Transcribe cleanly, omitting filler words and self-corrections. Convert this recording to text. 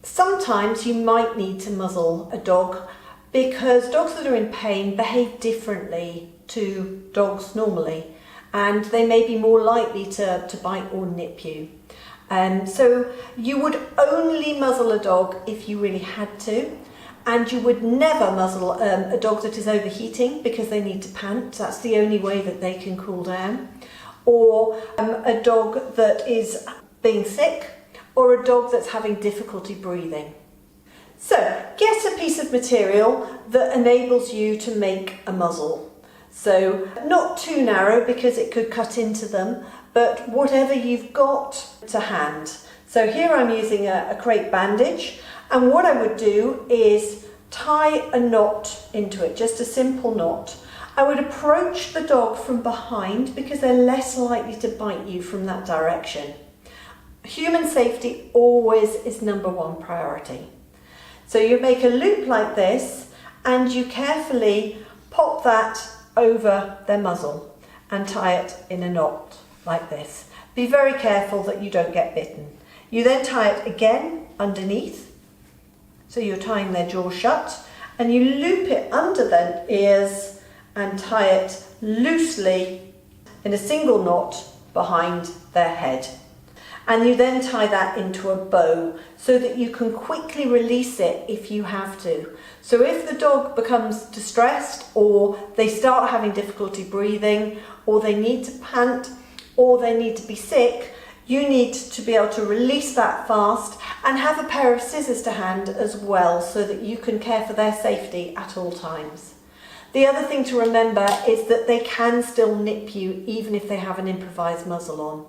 Sometimes you might need to muzzle a dog because dogs that are in pain behave differently to dogs normally, and they may be more likely to bite or nip you. So you would only muzzle a dog if you really had to, and you would never muzzle a dog that is overheating because they need to pant. That's the only way that they can cool down. Or a dog that is being sick, or a dog that's having difficulty breathing. So get a piece of material that enables you to make a muzzle. So not too narrow because it could cut into them, but whatever you've got to hand. So here I'm using a crepe bandage, and what I would do is tie a knot into it, just a simple knot. I would approach the dog from behind because they're less likely to bite you from that direction. Human safety always is number one priority. So you make a loop like this and you carefully pop that over their muzzle and tie it in a knot like this. Be very careful that you don't get bitten. You then tie it again underneath, so you're tying their jaw shut, and you loop it under their ears and tie it loosely in a single knot behind their head. And you then tie that into a bow so that you can quickly release it if you have to. So if the dog becomes distressed, or they start having difficulty breathing, or they need to pant, or they need to be sick, you need to be able to release that fast and have a pair of scissors to hand as well so that you can care for their safety at all times. The other thing to remember is that they can still nip you even if they have an improvised muzzle on.